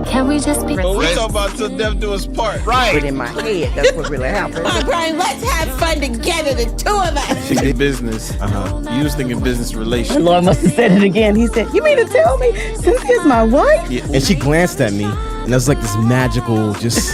Can we just be... But we talking about Til Death Do Us part. Right. But in my head, that's what really happened. Come on, Bryan, let's have fun together, the two of us. She did business. You was thinking business relations. The Lord must have said it again. He said, you mean to tell me Cynthia's my wife? Yeah. And she glanced at me, and there was like this magical, just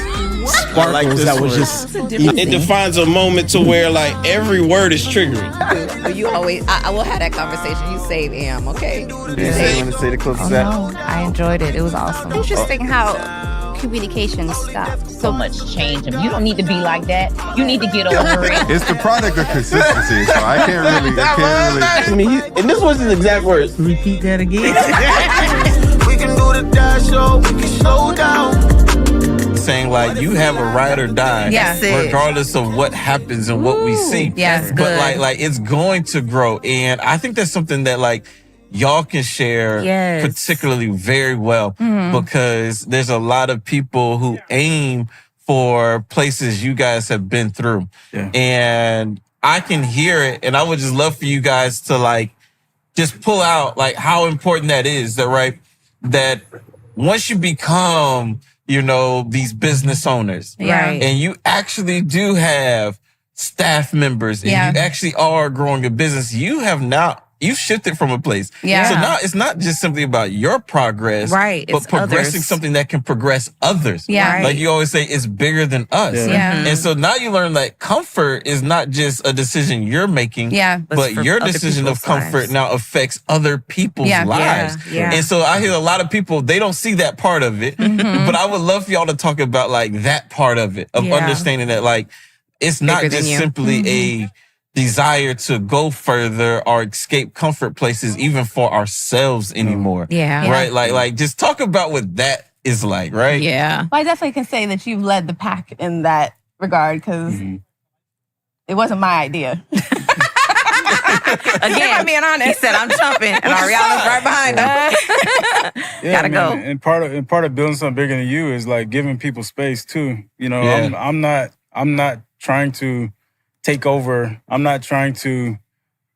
sparkles like that was word. just... It defines a moment to where, like, every word is triggering. But you always, I will have that conversation. You save M, okay? You want to say the closest that? No, I enjoyed it. It was awesome. Interesting how communication stopped. So much change. You don't need to be like that. You need to get over it. It's the product of consistency, so I can't really. I mean, and this was his exact words. Repeat that again. We can do the dash show, we can slow down. Saying like you have a ride or die, regardless of what happens and what we see. Yes, but good. like it's going to grow, and I think that's something that like y'all can share particularly very well because there's a lot of people who aim for places you guys have been through, and I can hear it, and I would just love for you guys to like just pull out like how important that is. That once you become these business owners, and you actually do have staff members, and you actually are growing a business, you've shifted from a place. Yeah. So now it's not just simply about your progress, right? But progressing something that can progress others. Yeah. Like you always say, it's bigger than us. Yeah. And so now you learn that comfort is not just a decision you're making, but your decision of comfort now affects other people's lives. Yeah. And so I hear a lot of people, they don't see that part of it, but I would love for y'all to talk about like that part of it, of understanding that like, it's not just simply a desire to go further or escape comfort places, even for ourselves anymore. Right? Like just talk about what that is like, right? Yeah. Well, I definitely can say that you've led the pack in that regard because it wasn't my idea. Again, if I'm being honest. He said, I'm jumping, and Ariana's right behind him. Gotta go. And part of building something bigger than you is like giving people space too. I'm not trying to take over. I'm not trying to,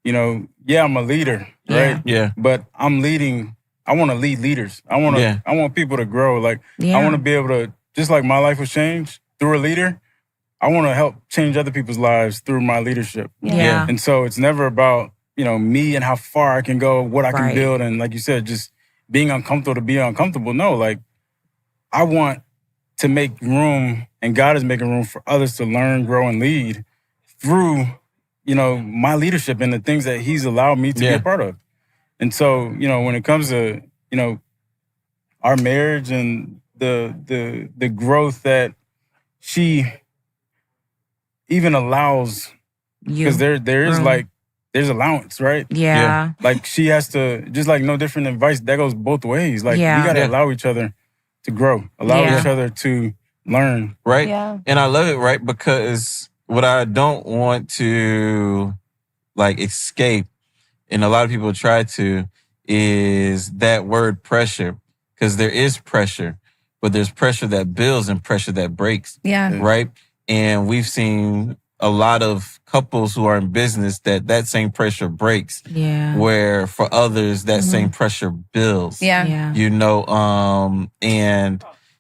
I'm a leader, right? Yeah. But I'm leading. I want to lead leaders. I want people to grow. Like I want to be able to, just like my life was changed through a leader, I want to help change other people's lives through my leadership. Yeah. And so it's never about, me and how far I can go, what I can build. And like you said, just being uncomfortable to be uncomfortable. No, like I want to make room, and God is making room for others to learn, grow, and lead through, my leadership and the things that He's allowed me to be a part of. And so, when it comes to, our marriage and the growth that she even allows, because there is like, there's allowance, right? Yeah. Like she has to, just like no different advice, that goes both ways. Like we got to allow each other to grow, allow each other to learn. Right? Yeah. And I love it, right? Because what I don't want to like escape, and a lot of people try to, is that word pressure. Because there is pressure, but there's pressure that builds and pressure that breaks. Yeah. Right? And we've seen a lot of couples who are in business that same pressure breaks. Yeah. Where for others, that same pressure builds. Yeah. And,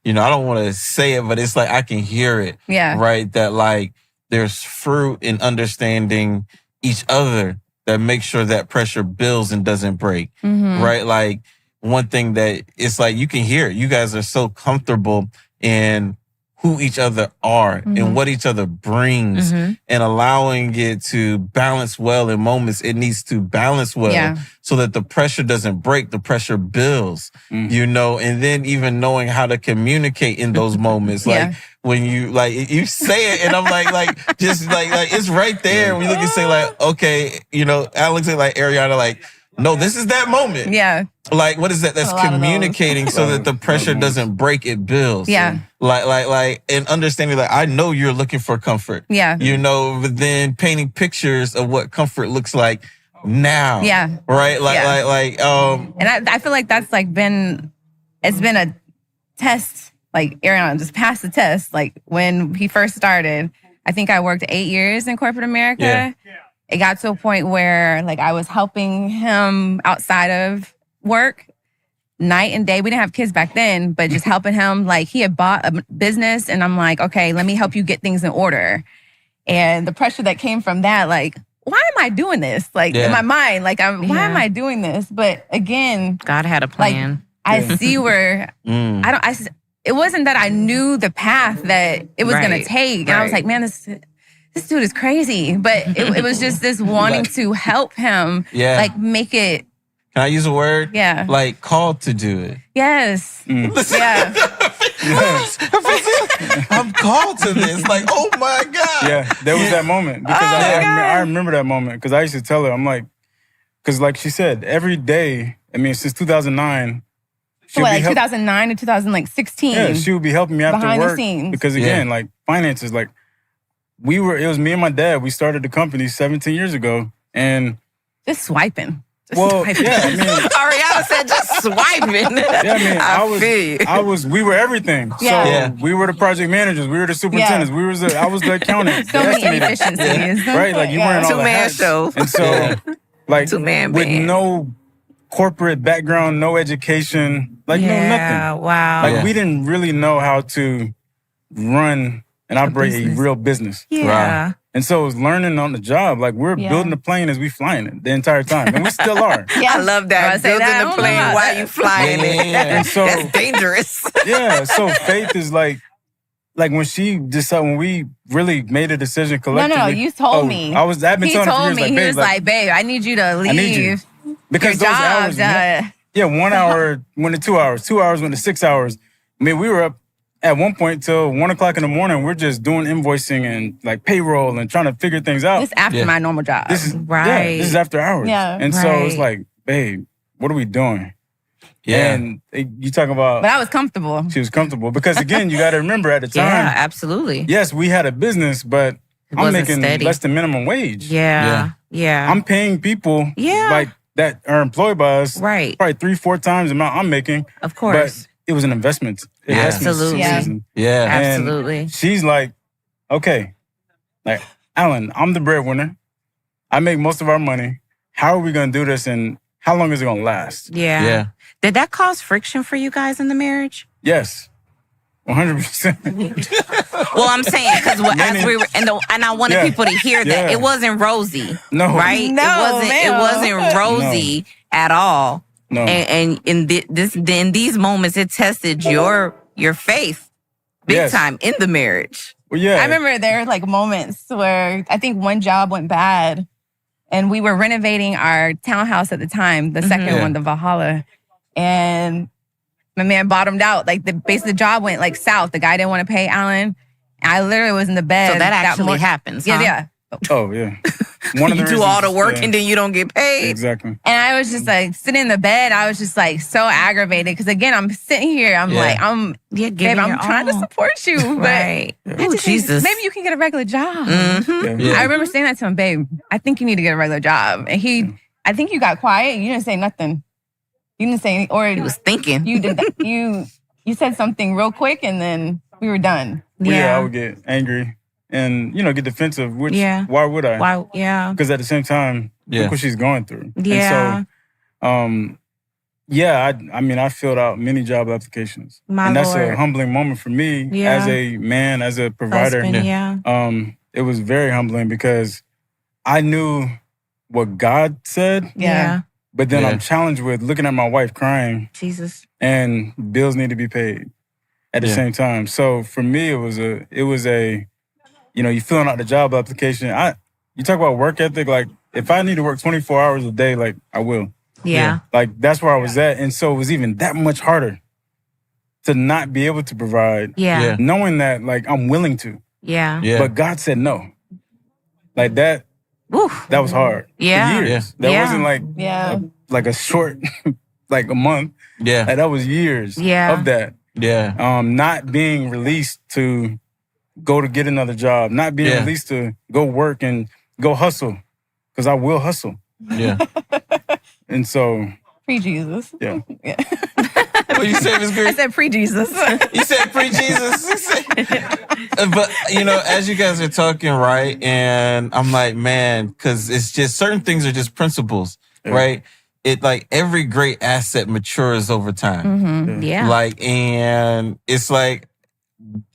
I don't want to say it, but it's like I can hear it. Yeah. Right? That like there's fruit in understanding each other that makes sure that pressure builds and doesn't break. Right? Like one thing that it's like you can hear it. You guys are so comfortable in who each other are and what each other brings and allowing it to balance well in moments. It needs to balance well so that the pressure doesn't break, the pressure builds, and then even knowing how to communicate in those moments. Like when you say it and I'm like, just like it's right there. We look and say like, okay, Alex and like Ariana, like, no, this is that moment. Yeah. Like, what is that? That's communicating so that the pressure doesn't break, it builds. Yeah. Like, and understanding that I know you're looking for comfort. Yeah. But then painting pictures of what comfort looks like now. Yeah. Right? And I feel like that's like it's been a test. Like Ariana just passed the test. Like when he first started, I think I worked 8 years in corporate America. Yeah. It got to a point where like I was helping him outside of work. night and day. We didn't have kids back then, but just helping him. Like, he had bought a business, and I'm like, okay, let me help you get things in order. And the pressure that came from that, like, why am I doing this? Like, in my mind, like, why am I doing this? But again, God had a plan. Like, I see where it wasn't that I knew the path that it was going to take. And I was like, man, this dude is crazy. But it was just this wanting to help him, like, make it. Can I use a word? Yeah. Like, called to do it. Yes. Yeah. I'm called to this. Like, oh my God. Yeah, there was that moment. Because I remember that moment. Because I used to tell her, I'm like, because like she said, every day, I mean, since 2009. So like 2009 to 2016. Yeah, she would be helping me after behind work. the scenes. Because again, like finances, like it was me and my dad. We started the company 17 years ago. And just swiping. Yeah, I mean, Ariana said just swiping. Yeah, we were everything. Yeah. So we were the project managers, we were the superintendents, I was the accountant. So many inefficiencies. Right? Like you wearing all the hats. Show. And so like Two-man with band. no corporate background, no education, like no nothing. Wow. Like we didn't really know how to run and operate a real business. Yeah. Right. And so it was learning on the job. Like we're building the plane as we flying it the entire time. And we still are. I love that. Building the plane while you flying it. And so that's dangerous. Yeah. So faith is like when she decided, when we really made a decision collectively. No, you told me. I've been telling her for years, he was like, babe, I need you to leave. I need you. Because your those job, hours, 1 hour went to 2 hours, 2 hours went to 6 hours. I mean, we were up at one point till 1 o'clock in the morning. We're just doing invoicing and like payroll and trying to figure things out. This after my normal job. This is right. This is after hours. Yeah. And so it's like, babe, what are we doing? Yeah. And you talk about. But I was comfortable. She was comfortable because again, you got to remember at the time. Yeah, absolutely. Yes, we had a business, but I'm making less than minimum wage. Yeah. I'm paying people like that are employed by us probably 3-4 times the amount I'm making. Of course. But it was an investment. Absolutely. Yeah. Absolutely. And she's like, okay, like, Alan, I'm the breadwinner. I make most of our money. How are we going to do this and how long is it going to last? Yeah. Did that cause friction for you guys in the marriage? Yes. 100%. Well, I'm saying because as we were, and I wanted people to hear that it wasn't rosy. No, right? No, it wasn't rosy at all. No, and in these moments, it tested your faith big time in the marriage. Well, yeah, I remember there were like moments where I think one job went bad, and we were renovating our townhouse at the time, the second one, the Valhalla, and my man bottomed out. Like basically the job went like south. The guy didn't want to pay Alan. I literally was in the bed. So that actually happens. Huh? Yeah. Oh yeah. One of the you do all the work and then you don't get paid. Exactly. And I was just like sitting in the bed. I was just like so aggravated because again, I'm sitting here. I'm like, babe, I'm trying to support you, but right. Oh, Jesus. Maybe you can get a regular job. Mm-hmm. I remember saying that to him, babe. I think you need to get a regular job. And I think you got quiet. You didn't say nothing. You didn't say anything. Or he was thinking. You did that. You said something real quick, and then we were done. Well, yeah, I would get angry and get defensive. Which why would I? Why? Yeah. Because at the same time, look what she's going through. Yeah. And so, I mean, I filled out many job applications, and that's a humbling moment for me as a man, as a provider. Husband, it was very humbling because I knew what God said. Yeah. But then I'm challenged with looking at my wife crying. Jesus. And bills need to be paid at the same time. So for me, it was a, you filling out the job application. You talk about work ethic. Like if I need to work 24 hours a day, like I will. Yeah. Like that's where I was at. And so it was even that much harder to not be able to provide. Yeah. Knowing that like I'm willing to. Yeah. But God said no. Like that. Oof. That was hard. Yeah. For years. That wasn't like a short, like a month. Yeah. Like, that was years of that. Yeah. Not being released to go to get another job, not being released to go work and go hustle. Because I will hustle. Yeah. And so. Pre-Jesus. Yeah. What you say, Ms. Green? I said pre-Jesus. You said pre-Jesus? But, as you guys are talking, right, and I'm like, man, because it's just certain things are just principles, right? it like every great asset matures over time. Yeah. Like, and it's like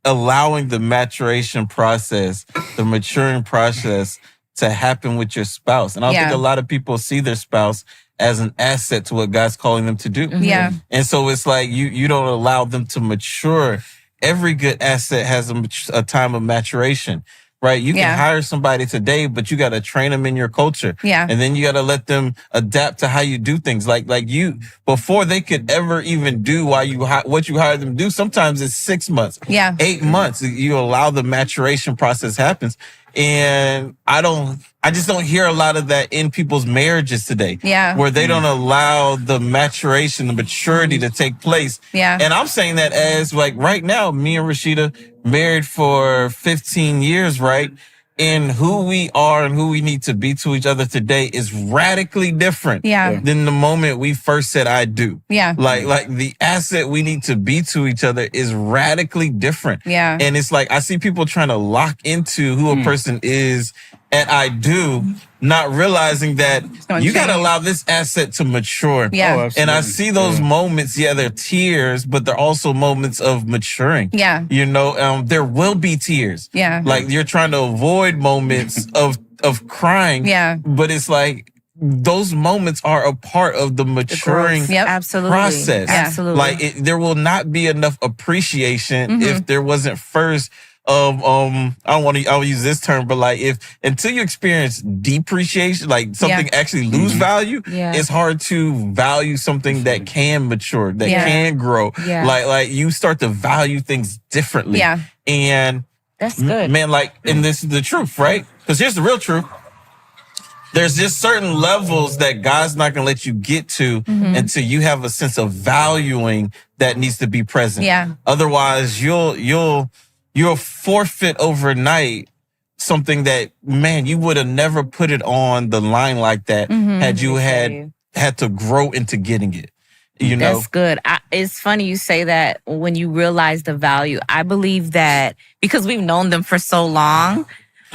allowing the maturation process, the maturing process to happen with your spouse. And I think a lot of people see their spouse as an asset to what God's calling them to do. Yeah. And so it's like you don't allow them to mature. Every good asset has a time of maturation, right? You can hire somebody today, but you got to train them in your culture. Yeah. And then you got to let them adapt to how you do things. Like you, before they could ever even do what you hired them to do, sometimes it's 6 months, 8 months. You allow the maturation process happens. And I just don't hear a lot of that in people's marriages today. Yeah. Where they don't allow the maturation, the maturity to take place. Yeah. And I'm saying that as like right now, me and Rashida married for 15 years, right? And who we are and who we need to be to each other today is radically different than the moment we first said I do. Yeah. Like the asset we need to be to each other is radically different. Yeah. And it's like I see people trying to lock into who a person is at I do, not realizing that you got to allow this asset to mature. Yeah. And I see those moments, they're tears, but they're also moments of maturing. Yeah. You know, there will be tears. Yeah. Like you're trying to avoid moments of crying. Yeah. But it's like those moments are a part of the maturing process. Absolutely. Like there will not be enough appreciation if there wasn't first I'll use this term, but like until you experience depreciation, like something actually lose value, it's hard to value something that can mature, that can grow. Like you start to value things differently. Yeah. And that's good. Man, like, and this is the truth, right? Because here's the real truth. There's just certain levels that God's not going to let you get to until you have a sense of valuing that needs to be present. Yeah. Otherwise, you'll forfeit overnight something that, man, you would have never put it on the line like that had you had to grow into getting it. You know? That's good. It's funny you say that when you realize the value. I believe that because we've known them for so long.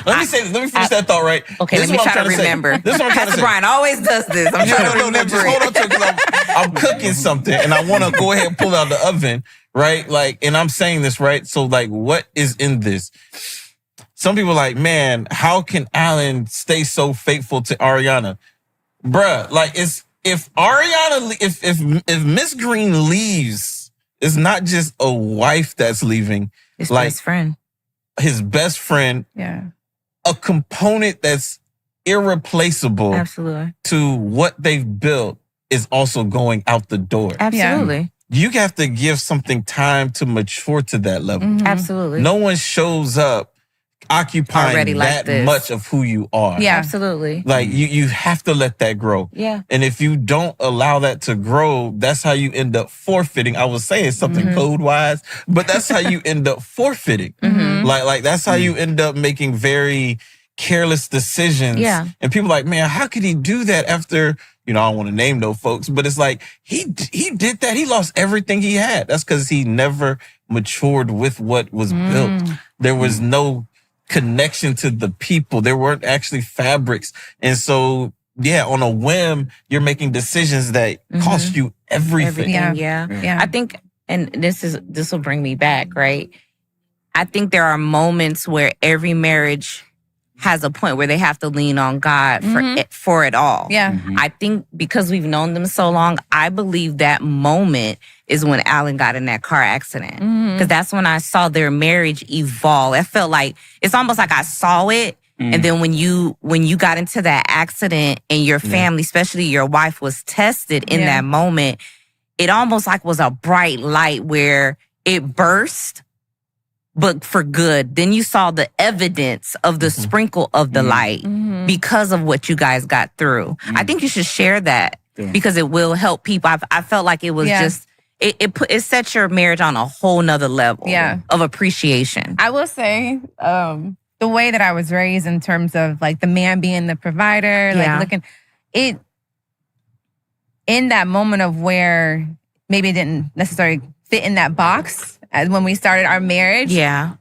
Let me finish that thought, right? Okay, let me try to remember. This is what I'm trying to say. Brian always does this. I'm trying to remember. Just hold on to it because I'm cooking something and I want to go ahead and pull out the oven, right? Like, and I'm saying this, right? So like, what is in this? Some people are like, man, how can Alan stay so faithful to Ariana? Bruh, like if Ariana, if Miss Greene leaves, it's not just a wife that's leaving. His like, best friend. His best friend. Yeah. A component that's irreplaceable to what they've built is also going out the door. Absolutely. You have to give something time to mature to that level. Absolutely. No one shows up occupying already that much of who you are. Yeah. Absolutely. Like you have to let that grow. Yeah. And if you don't allow that to grow, that's how you end up forfeiting. I was saying something code wise, but that's how you end up forfeiting. Like that's how you end up making very careless decisions. Yeah. And people are like, man, how could he do that after, I don't want to name no folks, but it's like he did that. He lost everything he had. That's because he never matured with what was built. There was no connection to the people. There weren't actually fabrics. And so, on a whim, you're making decisions that cost you everything. Yeah. I think, and this will bring me back, right? I think there are moments where every marriage has a point where they have to lean on God for it all. Yeah. I think because we've known them so long, I believe that moment is when Alan got in that car accident. Because that's when I saw their marriage evolve. I felt like, it's almost like I saw it. And then when you got into that accident and your family, especially your wife, was tested in that moment, it almost like was a bright light where it burst, but for good. Then you saw the evidence of the sprinkle of the light because of what you guys got through. I think you should share that because it will help people. I felt like it was just, it set your marriage on a whole nother level of appreciation. I will say, the way that I was raised in terms of like the man being the provider, like looking, it, in that moment of where maybe it didn't necessarily fit in that box, as when we started our marriage,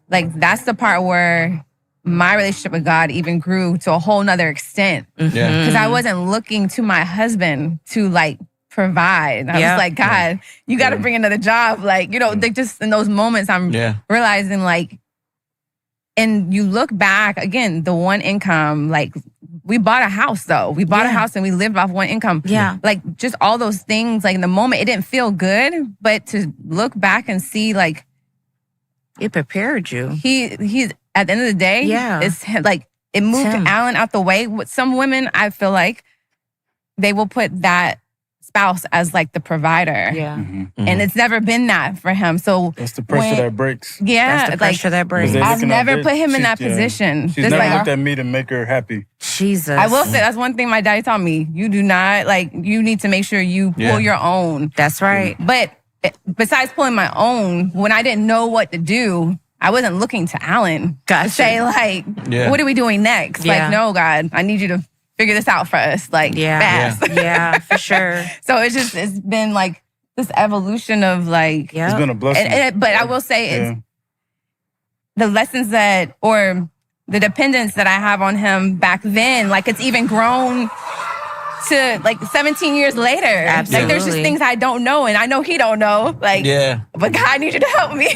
like that's the part where my relationship with God even grew to a whole nother extent. Yeah. Because I wasn't looking to my husband to like provide. I was like, God, you got to bring another job. Like, you know, like just in those moments, I'm realizing like, and you look back again, the one income, like we bought a house though. We bought a house and we lived off one income. Yeah. Like just all those things, like in the moment, it didn't feel good, but to look back and see like, it prepared you. He's at the end of the day, it's like it moved Alan out the way. With some women, I feel like they will put that spouse as like the provider. Yeah. And it's never been that for him. So that's the pressure that breaks. Yeah. That's the pressure that breaks. I've never put him in that position. She's never looked at me to make her happy. Jesus. I will say that's one thing my daddy taught me. You do not like, you need to make sure you pull your own. That's right. But besides pulling my own, when I didn't know what to do, I wasn't looking to Alan to say like, what are we doing next? Like, no, God, I need you to figure this out for us, like fast. Yeah, for sure. So it's been like this evolution of like, it's been a blessing. But I will say it's the lessons that, or the dependence that I have on him back then, like it's even grown to like 17 years later. Absolutely. Like there's just things I don't know and I know he don't know. Like, but God, I need you to help me.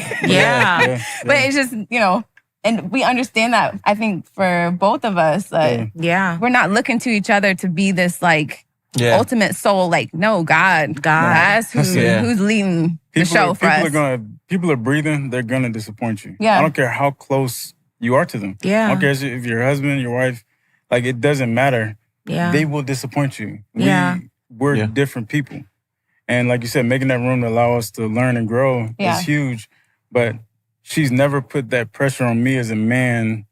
But it's just, you know, and we understand that, I think, for both of us. We're not looking to each other to be this like ultimate soul. Like, no, God. That's who's leading the show for us. People are breathing, they're gonna disappoint you. Yeah. I don't care how close you are to them. Yeah. I don't care if your husband, your wife, like it doesn't matter. Yeah. They will disappoint you. We're different people. And like you said, making that room to allow us to learn and grow is huge. But she's never put that pressure on me as a man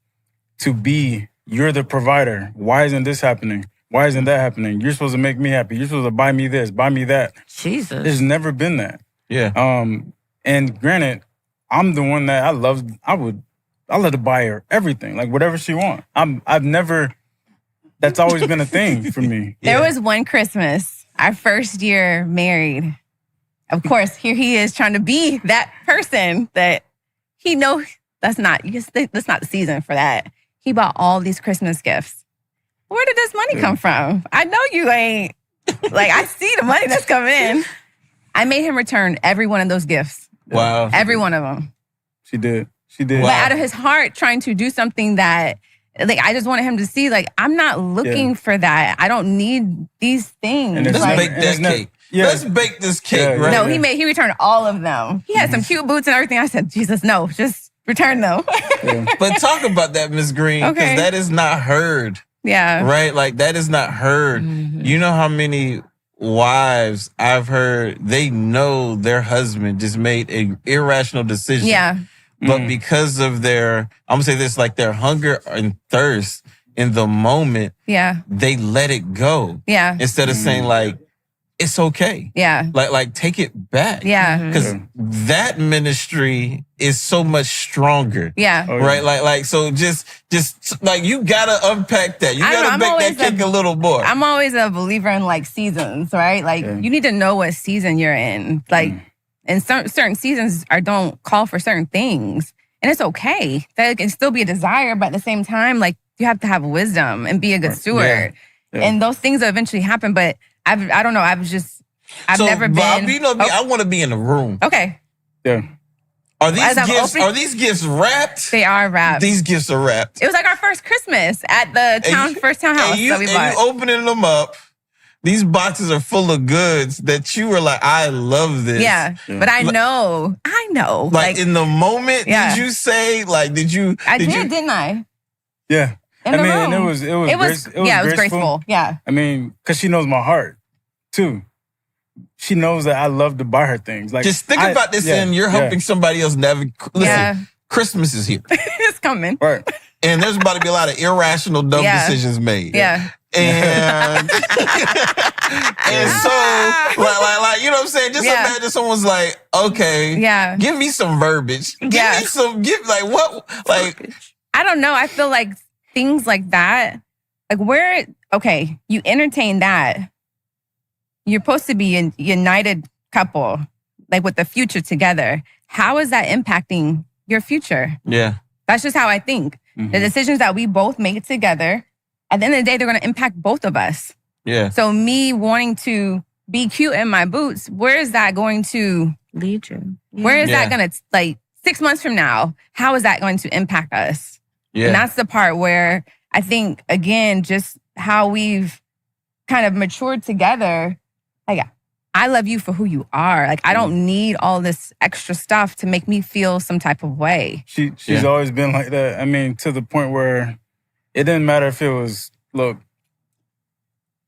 to be, you're the provider. Why isn't this happening? Why isn't that happening? You're supposed to make me happy. You're supposed to buy me this, buy me that. Jesus. There's never been that. Yeah. And granted, I'm the one that I love to buy her everything, like whatever she wants. That's always been a thing for me. There was one Christmas, our first year married. Of course, here he is trying to be that person that he knows that's not the season for that. He bought all these Christmas gifts. Where did this money come from? I know you ain't, like, I see the money that's coming in. I made him return every one of those gifts. Wow. Every one of them. She did. But out of his heart, trying to do something that, like, I just wanted him to see, like, I'm not looking for that. I don't need these things. Let's bake this cake. Let's bake this cake, right? No, he returned all of them. He had some cute boots and everything. I said, Jesus, no, just return them. But talk about that, Ms. Green, because that is not heard. Yeah. Right? Like, that is not heard. You know how many wives I've heard, they know their husband just made an irrational decision. Yeah. But because of their, I'm gonna say this, like their hunger and thirst in the moment, they let it go. Yeah. Instead of saying like, it's okay. Yeah. Like take it back. Yeah. Because that ministry is so much stronger. Yeah. Right? Like so just like you gotta unpack that. You gotta make that cake a little more. I'm always a believer in like seasons, right? Like you need to know what season you're in. Like and certain seasons don't call for certain things. And it's okay. That can still be a desire, but at the same time, like you have to have wisdom and be a good steward. Yeah. And those things will eventually happen. But I don't know. I've never been. You know, I want to be in the room. Okay. Yeah. Are these gifts wrapped? They are wrapped. These gifts are wrapped. It was like our first Christmas at the first townhouse that we bought. And you opening them up. These boxes are full of goods that you were like, I love this. Yeah. But I know. Like in the moment, did you say, like, did you? I did, didn't I? Yeah. In the room. And it was graceful. Yeah. I mean, because she knows my heart, too. She knows that I love to buy her things. Like, just think about this, and you're helping somebody else navigate. Listen, Christmas is here. It's coming. Right. And there's about to be a lot of irrational, dumb decisions made. Yeah. And and so like you know what I'm saying? Just imagine someone's like, okay, give me some verbiage. Give like what like I don't know. I feel like things like that, like you entertain that. You're supposed to be a united couple, like with the future together. How is that impacting your future? Yeah. That's just how I think. The decisions that we both make together, at the end of the day, they're going to impact both of us. Yeah. So me wanting to be cute in my boots, where is that going to lead you? Where is that going to, like, 6 months from now, how is that going to impact us? Yeah. And that's the part where I think, again, just how we've kind of matured together. Like, I love you for who you are. Like, I don't need all this extra stuff to make me feel some type of way. She's always been like that. I mean, to the point where it didn't matter if it was, look,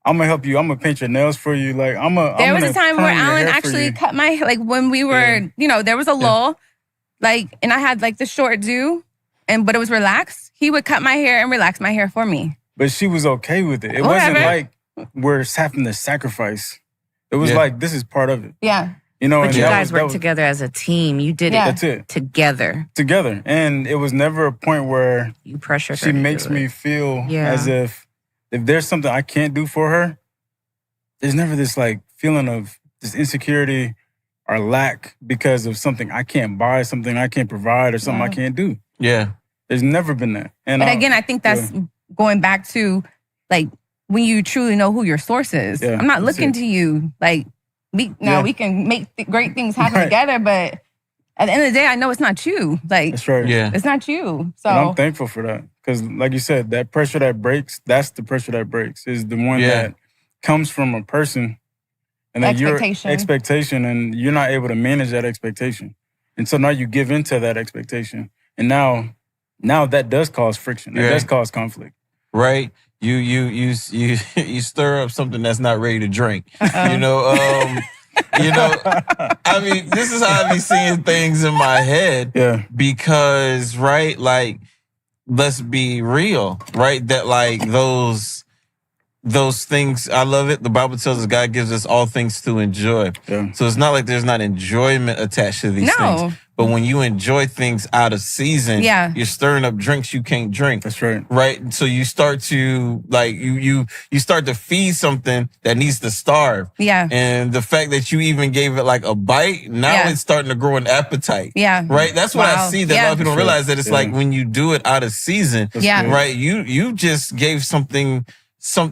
I'm gonna help you. I'm gonna paint your nails for you. Like, There was a time where Alan actually cut my, like, when we were, there was a lull, like, and I had like the short do, but it was relaxed. He would cut my hair and relax my hair for me. But she was okay with it. It wasn't like we're having to sacrifice. It was like, this is part of it. Yeah. But you guys worked together as a team. You did it together. Together. And it was never a point where you pressured her. She makes me feel as if there's something I can't do for her, there's never this like feeling of this insecurity or lack because of something I can't buy, something I can't provide, or something I can't do. Yeah. There's never been that. But again, I think that's going back to, like, when you truly know who your source is. Yeah, I'm not looking to you. Like, we can make great things happen together, but at the end of the day, I know it's not you. Like, that's right. Yeah. It's not you. So and I'm thankful for that. Because like you said, that pressure that breaks, that's the pressure that breaks, is the one that comes from a person and then your expectation, and you're not able to manage that expectation. And so now you give into that expectation. And now that does cause friction. That does cause conflict. Right? You stir up something that's not ready to drink. I mean, this is how I be seeing things in my head. Yeah. Because, right, like, let's be real, right? That, like, those things, I love it. The Bible tells us God gives us all things to enjoy. Yeah. So it's not like there's not enjoyment attached to these things. But when you enjoy things out of season, you're stirring up drinks you can't drink. That's right. Right? So you start to, like, you start to feed something that needs to starve. Yeah. And the fact that you even gave it like a bite, now it's starting to grow an appetite. Yeah. Right? That's what I see that a lot of people don't realize, that it's like when you do it out of season, right? You just gave something,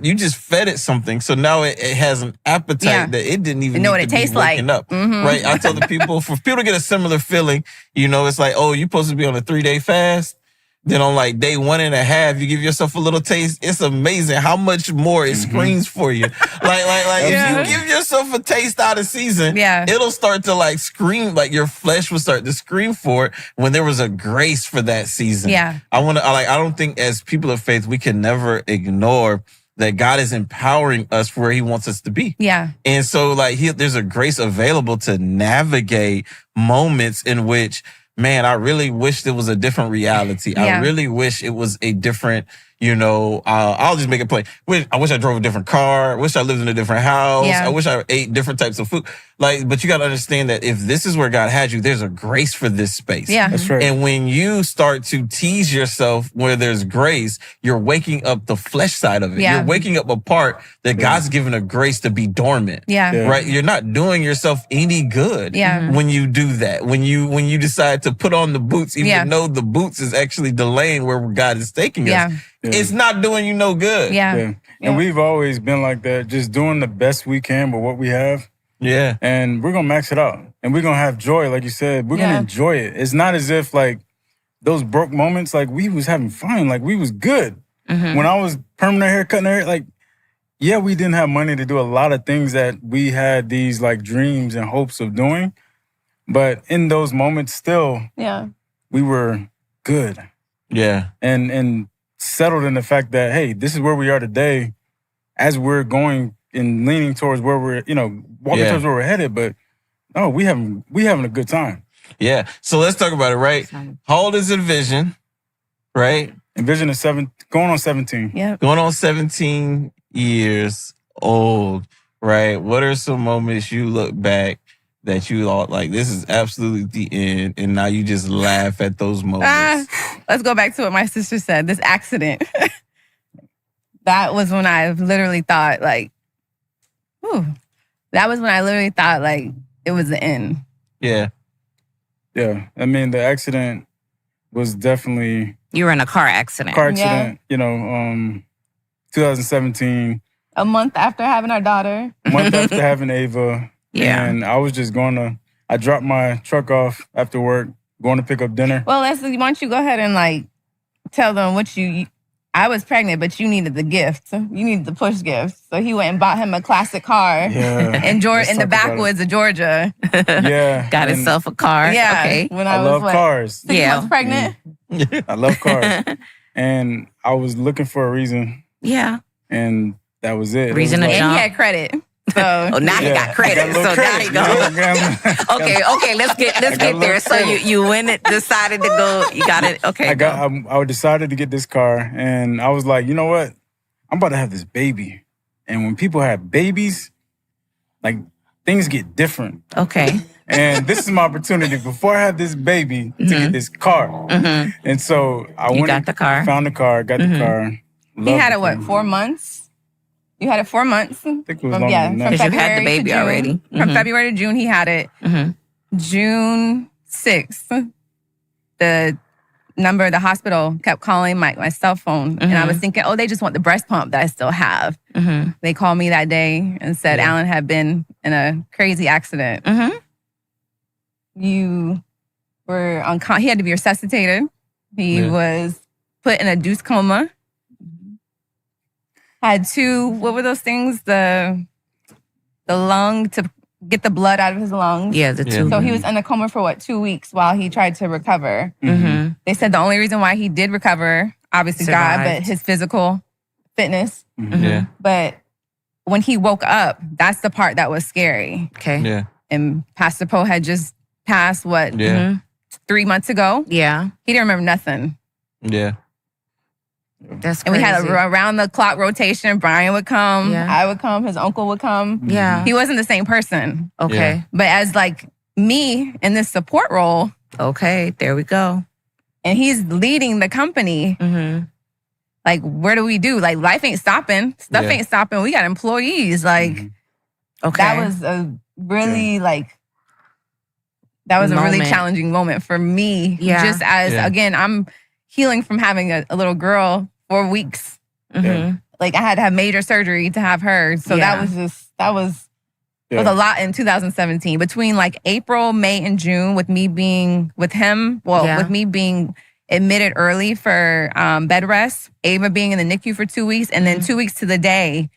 you just fed it something, so now it has an appetite that it didn't even know what it tastes like. Up, right? I tell the people, for people to get a similar feeling, it's like, oh, you're supposed to be on a 3-day fast. Then on like day 1.5, you give yourself a little taste. It's amazing how much more it screams for you. Like if you give yourself a taste out of season, it'll start to like scream, like your flesh will start to scream for it when there was a grace for that season. Yeah. I don't think as people of faith, we can never ignore that God is empowering us for where he wants us to be. Yeah. And so like there's a grace available to navigate moments in which, man, I really wish there was a different reality. Yeah. I really wish it was a different, I'll just make it plain. I wish I drove a different car. I wish I lived in a different house. Yeah. I wish I ate different types of food. But you got to understand that if this is where God had you, there's a grace for this space. Yeah. That's right. And when you start to tease yourself where there's grace, you're waking up the flesh side of it. Yeah. You're waking up a part that God's given a grace to be dormant. Yeah. Right? You're not doing yourself any good Yeah. when you do that. When you decide to put on the boots, even though the boots is actually delaying where God is taking us. Yeah. It's not doing you no good. Yeah. And we've always been like that, just doing the best we can with what we have. Yeah. And we're going to max it out. And we're going to have joy, like you said. We're going to enjoy it. It's not as if, like, those broke moments, like, we was having fun. Like, we was good. When I was permanent hair, cutting hair, like, we didn't have money to do a lot of things that we had these, like, dreams and hopes of doing. But in those moments still, we were good. Yeah. And settled in the fact that, hey, this is where we are today as we're going and leaning towards where we're, walking towards where we're headed. But no, we having a good time. Yeah. So let's talk about it, right? How old is Envision, right? Envision is going on 17. Yeah. Going on 17 years old, right? What are some moments you look back that you thought, like, this is absolutely the end, and now you just laugh at those moments? Let's go back to what my sister said, this accident. That was when I literally thought, like, that was when I literally thought, like, it was the end. Yeah. Yeah. I mean, the accident, was definitely You were in a car accident. 2017. A month after having our daughter. A month after having Ava. Yeah. And I was just I dropped my truck off after work, going to pick up dinner. Well, Leslie, why don't you go ahead and like tell them what I was pregnant, but you needed the gift. You needed the push gift. So he went and bought him a classic car in the backwoods of Georgia. Yeah. Got himself a car. Yeah. Okay. When I love cars. 6 months pregnant? I love cars. And I was looking for a reason. Yeah. And that was it. Reason to jump. And he had credit. So now he got credit. So now he goes. Okay. Let's get there. So you went and decided to go. You got it. Okay. I decided to get this car, and I was like, you know what? I'm about to have this baby, and when people have babies, like things get different. Okay. And this is my opportunity before I have this baby to get this car. Mm-hmm. And so I got the car. Found the car. Got the car. He had it 4 months? You had it 4 months. I think it was longer than that. Because you had the baby already. From February to June, he had it. June 6th, the number of the hospital kept calling my cell phone. And I was thinking, they just want the breast pump that I still have. They called me that day and said Alan had been in a crazy accident. You were he had to be resuscitated. He was put in a induced coma. Had what were those things? The lung to get the blood out of his lungs. Yeah, the two. So he was in a coma for 2 weeks while he tried to recover. They said the only reason why he did recover, obviously God, but his physical fitness. But when he woke up, that's the part that was scary. Okay. Yeah. And Pastor Powe had just passed 3 months ago. Yeah. He didn't remember nothing. Yeah. That's crazy. And we had a round-the-clock rotation. Brian would come. Yeah. I would come. His uncle would come. Yeah. He wasn't the same person. Okay. Yeah. But as like me in this support role. Okay, there we go. And he's leading the company. Like, where do we do? Like, life ain't stopping. Stuff ain't stopping. We got employees. Like, okay. That was a really that was a really challenging moment for me. Yeah. Just as, again, I'm healing from having a little girl 4 weeks. Like, I had to have major surgery to have her. So that was a lot in 2017. Between like April, May, and June, with me being with him, with me being admitted early for bed rest, Ava being in the NICU for 2 weeks, and then 2 weeks to the day,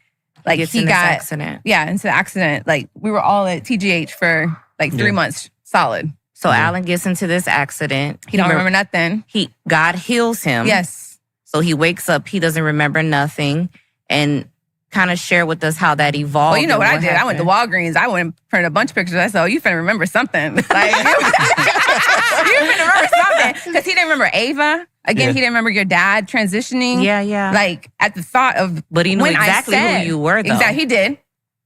like he got accident. Yeah, into the accident. Like, we were all at TGH for like 3 months solid. So Alan gets into this accident. He don't remember nothing. God heals him. Yes. So he wakes up. He doesn't remember nothing. And kind of share with us how that evolved. Well, you know what I did? Happened. I went to Walgreens. I went and printed a bunch of pictures. I said, you finna remember something. Like, you finna remember something. Because he didn't remember Ava. Again, he didn't remember your dad transitioning. Yeah. Like, at the thought of But he knew exactly who you were, though. Exactly, he did.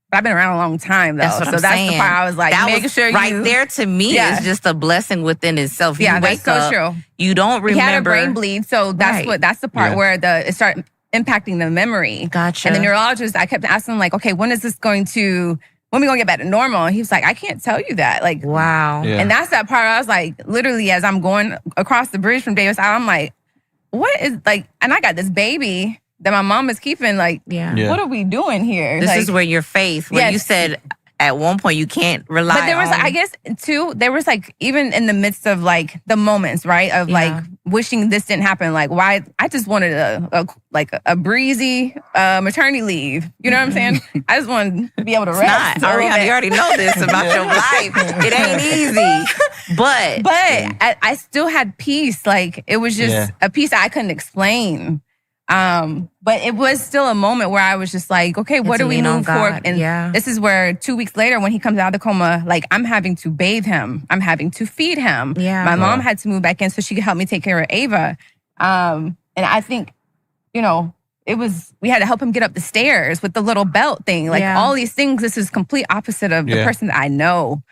But I've been around a long time, though. That's what I'm that's saying. The part I was like, making sure right there to me is just a blessing within itself. Yeah, you that's wake so up, true. You don't remember. He had a brain bleed, so that's the part where it started impacting the memory. Gotcha. And the neurologist, I kept asking him, like, okay, when are we going to get back to normal? And he was like, I can't tell you that. Like, wow. Yeah. And that's that part I was like, literally, as I'm going across the bridge from Davis Island, I'm like, what is, like, and I got this baby that my mom is keeping, like, what are we doing here? This like, is where your faith, where you said at one point you can't rely on. But there was, I guess, too, there was like, even in the midst of like the moments, right, of like wishing this didn't happen, like, why, I just wanted a breezy maternity leave. You know what I'm saying? I just wanted to be able to rest. Ariana, you already know this about your life. It ain't easy. But I still had peace. Like, it was just a peace I couldn't explain. But it was still a moment where I was just like, okay, what do we move forward? And this is where 2 weeks later, when he comes out of the coma, like, I'm having to bathe him. I'm having to feed him. Yeah. My mom had to move back in so she could help me take care of Ava. And I think, we had to help him get up the stairs with the little belt thing. Like, all these things, this is complete opposite of the person that I know.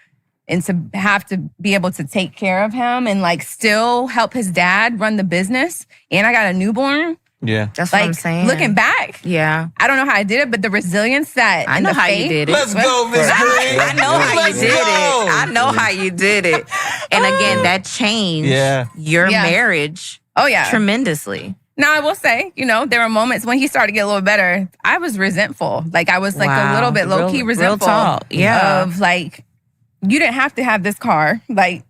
And to have to be able to take care of him and like still help his dad run the business. And I got a newborn. Yeah. That's what I'm saying. Looking back. Yeah. I don't know how I did it, but the resilience that I know how you did it. Let's go, Miss Green. I know how you did it. I know how you did it. And again, that changed your marriage tremendously. Now, I will say, there were moments when he started to get a little better. I was resentful. Like, I was like a little bit low-key resentful. Real talk. Yeah. Of like, you didn't have to have this car. Like,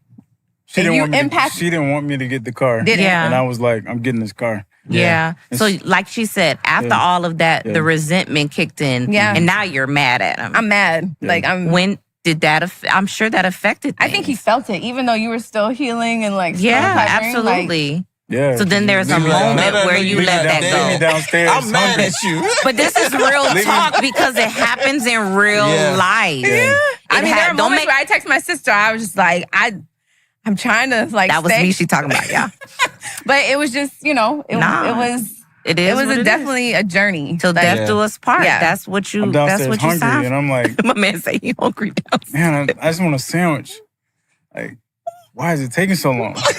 she didn't want me to get the car. Yeah. And I was like, I'm getting this car. Yeah. So like she said, after all of that, the resentment kicked in. Yeah. And now you're mad at him. I'm mad. Yeah. Like, when did that I'm sure that affected things. I think he felt it, even though you were still healing and like absolutely. Yeah. So then there's a moment where you let that go. Downstairs, I'm mad at you. But this is real talk because it happens in real life. Yeah. I mean, there are moments where I text my sister. I was just like, I'm trying to like. That was me. She talking about But it was just, it was. It was definitely a journey. Till death do us part. Yeah. That's what you. I'm That's what you hungry, signed. and I'm like, my man say he hungry downstairs. Man, I just want a sandwich. Like, why is it taking so long? I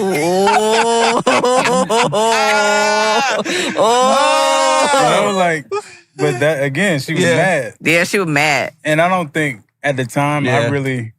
was like, but that again, she was mad. Yeah, she was mad, and I don't think at the time I really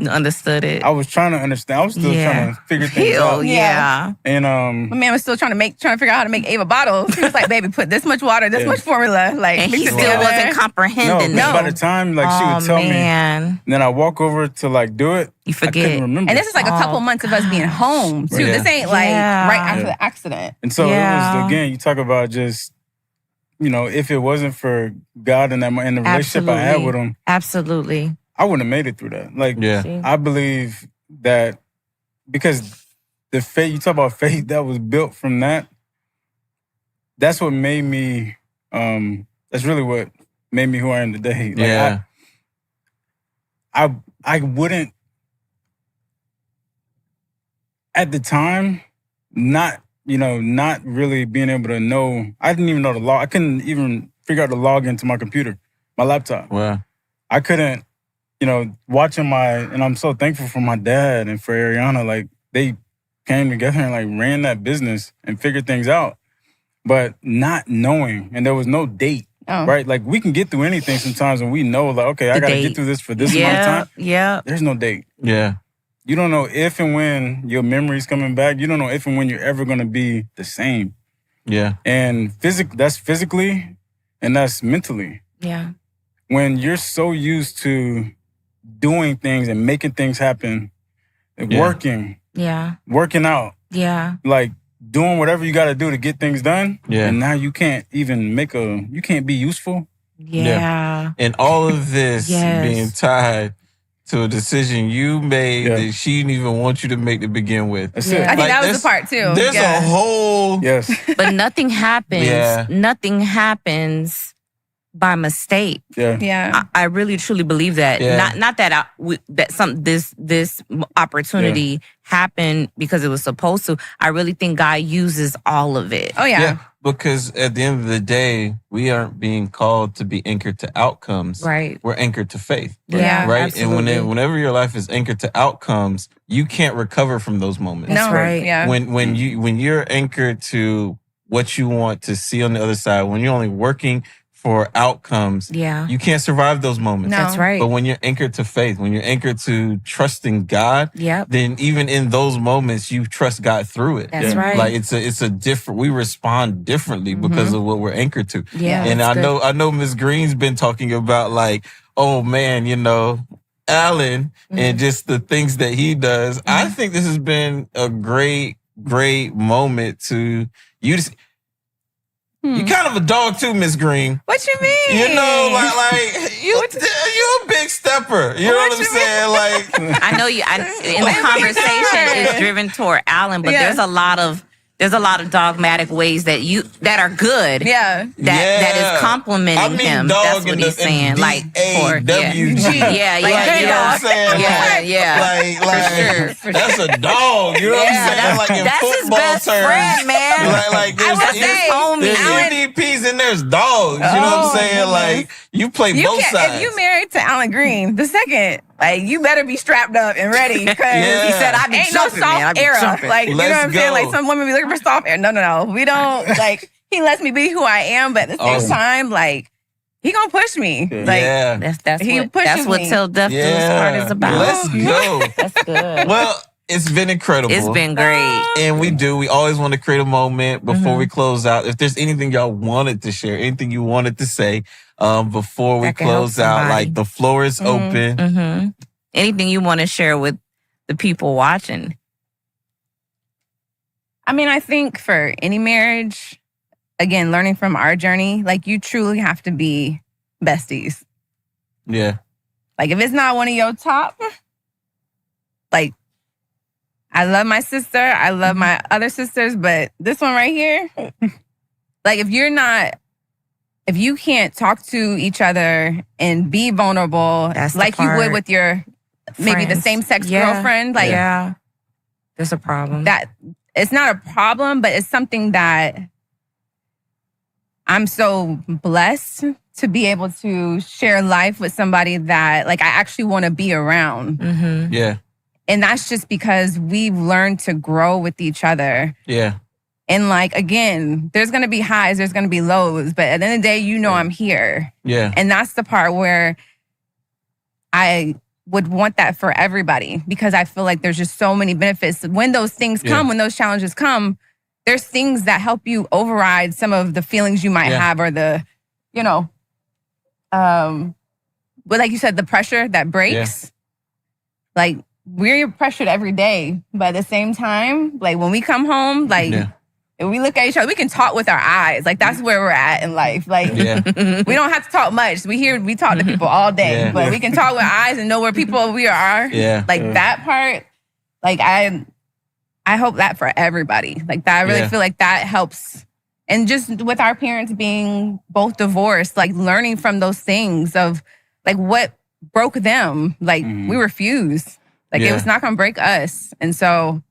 understood it. I was trying to understand. I was still trying to figure things out. Yeah. And my man was still trying to figure out how to make Ava bottles. He was like, baby, put this much water, this much formula. Like, and he still wasn't comprehending. No, by the time she would tell me, and then I walk over to like do it, you forget. I couldn't remember. And this is like a couple months of us being home too. This ain't like right after the accident. And so it was, again, you talk about just, if it wasn't for God and the relationship I had with him. Absolutely. I wouldn't have made it through that. Like, I believe that because the faith, you talk about faith that was built from that, that's what made me, that's really what made me who I am today. Like, I wouldn't, at the time, not really being able to know, I didn't even know the log, I couldn't even figure out the log into my computer, my laptop. Wow. I couldn't, watching and I'm so thankful for my dad and for Ariana, like they came together and like ran that business and figured things out, but not knowing, and there was no date, right? Like we can get through anything sometimes when we know like, okay, I got to get through this for this amount of time. Yeah. There's no date. Yeah. You don't know if and when your memory's coming back. You don't know if and when you're ever going to be the same. Yeah. And that's physically and that's mentally. Yeah. When you're so used to doing things and making things happen, working, working out, like doing whatever you got to do to get things done, and now you can't even you can't be useful. Yeah. And all of this being tied to a decision you made that she didn't even want you to make to begin with. That's it. I think that was the part too. There's a whole... Yes. But nothing happens. Nothing happens by mistake. Yeah. I really truly believe that. Not that this opportunity happened because it was supposed to. I really think God uses all of it. Oh yeah. Because at the end of the day, we aren't being called to be anchored to outcomes. Right. We're anchored to faith. Yeah. Right. Absolutely. And whenever your life is anchored to outcomes, you can't recover from those moments. That's right. Yeah. When you're anchored to what you want to see on the other side, when you're only working for outcomes, you can't survive those moments. No. That's right. But when you're anchored to faith, when you're anchored to trusting God, then even in those moments, you trust God through it. That's right. Like it's a different. We respond differently because of what we're anchored to. Yeah, and I know Ms. Green's been talking about like, oh man, Alan and just the things that he does. I think this has been a great moment to you. You're kind of a dog too, Miss Green. What you mean? Like you're a big stepper. You know what I'm saying? Like I know you. In the conversation is driven toward Alan, but there's a lot of dogmatic ways that are good. Yeah. That is complimenting him. That's what he's saying. Like for Yeah. You know what I'm saying? Yeah. Like for sure. That's a dog. You know what I'm saying? Like in that's football his best terms, friend, man. Like there's homie. MVPs and there's dogs. You know what I'm saying? Like you play both sides. If you married to Alan Green, the second, like you better be strapped up and ready because he said I be ain't jumping, no soft man. I be era. jumping. Like you know what I'm saying? Like some women be looking for soft air. No. We don't like. He lets me be who I am, but at the same time, like he gonna push me. Yeah. Like That's he what pushes that's what me. Till Death Do Us Yeah. part is about. Let's go. That's good. Well, it's been incredible. It's been great. And we always want to create a moment before we close out. If there's anything y'all wanted to share, anything you wanted to say before we That can help close out, somebody. like the floor is open. Anything you want to share with the people watching? I mean, I think for any marriage, again, learning from our journey, like you truly have to be besties. Yeah. Like if it's not one of your top, like I love my sister, I love my other sisters, but this one right here, like if you can't talk to each other and be vulnerable That's the like you would part. with your maybe the Friends. same sex Yeah. girlfriend, like Yeah. There's a problem. that it's not a problem, but it's something that I'm so blessed to be able to share life with somebody that like I actually want to be around. Yeah. And that's just because we've learned to grow with each other. Yeah. And like, again, there's going to be highs, there's going to be lows, but at the end of the day, you know I'm here. Yeah. And that's the part where I would want that for everybody because I feel like there's just so many benefits. When those things come, when those challenges come, there's things that help you override some of the feelings you might have or the, you know, but like you said, the pressure that breaks. Like we're pressured every day, but at the same time, like when we come home, like if we look at each other, we can talk with our eyes. Like that's where we're at in life. Like we don't have to talk much. We talk to people all day, but we can talk with eyes and know where we are. Yeah. Like that part, like I hope that for everybody. Like that, I really feel like that helps. And just with our parents being both divorced, like learning from those things of like what broke them. Like we refused. Like it was not going to break us. And so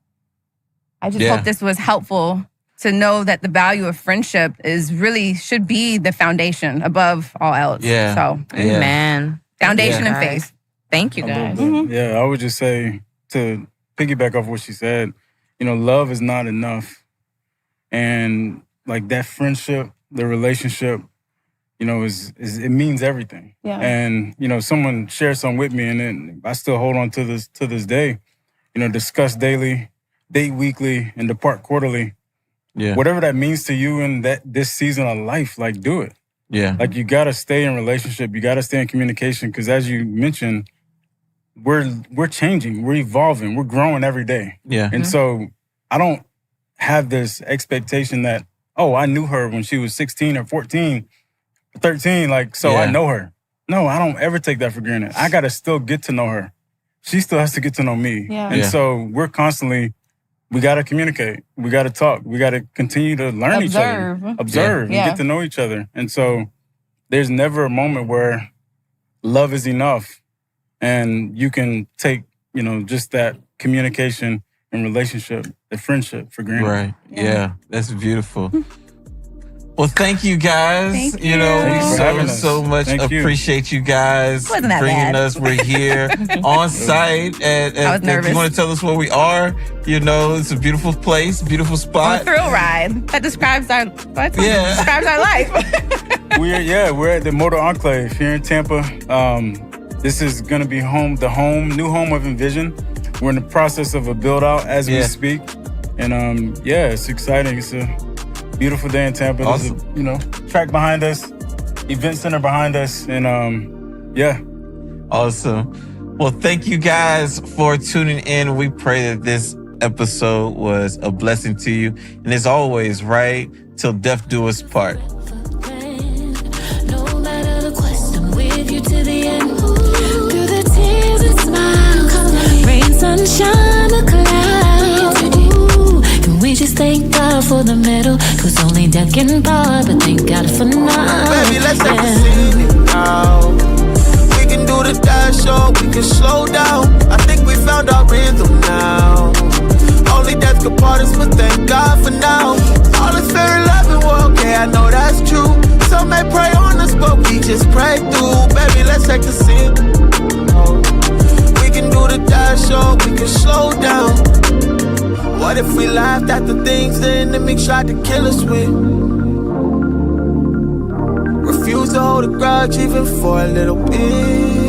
I just hope this was helpful to know that the value of friendship is really should be the foundation above all else. Yeah. So Amen. foundation and faith. Thank you, guys. Yeah, I would just say to piggyback off what she said, you know, love is not enough. And like that friendship, the relationship, you know, is it means everything. Yeah. And, you know, someone shared something with me and then I still hold on to this day. You know, discuss daily, date weekly, and depart quarterly. Yeah. Whatever that means to you in this season of life, like do it. Yeah. Like you gotta stay in relationship, you gotta stay in communication, because as you mentioned, we're changing, we're evolving, we're growing every day. Yeah. And so I don't have this expectation that, oh, I knew her when she was 16 or 14, 13, like, so I know her. No, I don't ever take that for granted. I gotta still get to know her. She still has to get to know me. Yeah. And so we're constantly, we gotta communicate, we gotta talk, we gotta continue to learn each other. Observe and get to know each other. And so there's never a moment where love is enough and you can take, you know, just that communication and relationship, the friendship for granted. Right. Yeah. That's beautiful. Well, thank you guys. Thank You know, Thank you for having we us. so much Thank you. appreciate you guys Wasn't that bringing bad. us. We're here on site. And I was if nervous. you want to tell us where we are, you know, it's a beautiful place, beautiful On a spot. thrill ride. That describes our describes our life. We're at the Motor Enclave here in Tampa. This is gonna be new home of Envision. We're in the process of a build out as we speak. And it's exciting. It's a beautiful day in Tampa. Awesome. There's a, you know, track behind us, event center behind us, and Awesome. Well, thank you guys for tuning in. We pray that this episode was a blessing to you. And as always, right, till death do us part. No matter the quest, I'm with you to the end. Through the tears and smiles, rain, sunshine, the clouds. Can we just thank God for the medal? Cause only death can part, but thank God for now. Baby, let's take a scene now. We can do the dash show, we can slow down. I think we found our rhythm now. Only death could part us, but thank God for now. All is fair in love and we're okay, I know that's true. Some may pray on us, but we just pray through. Baby, let's take a scene. We can do the dash show, we can slow down. What if we laughed at the things the enemy tried to kill us with? Refuse to hold a grudge even for a little bit.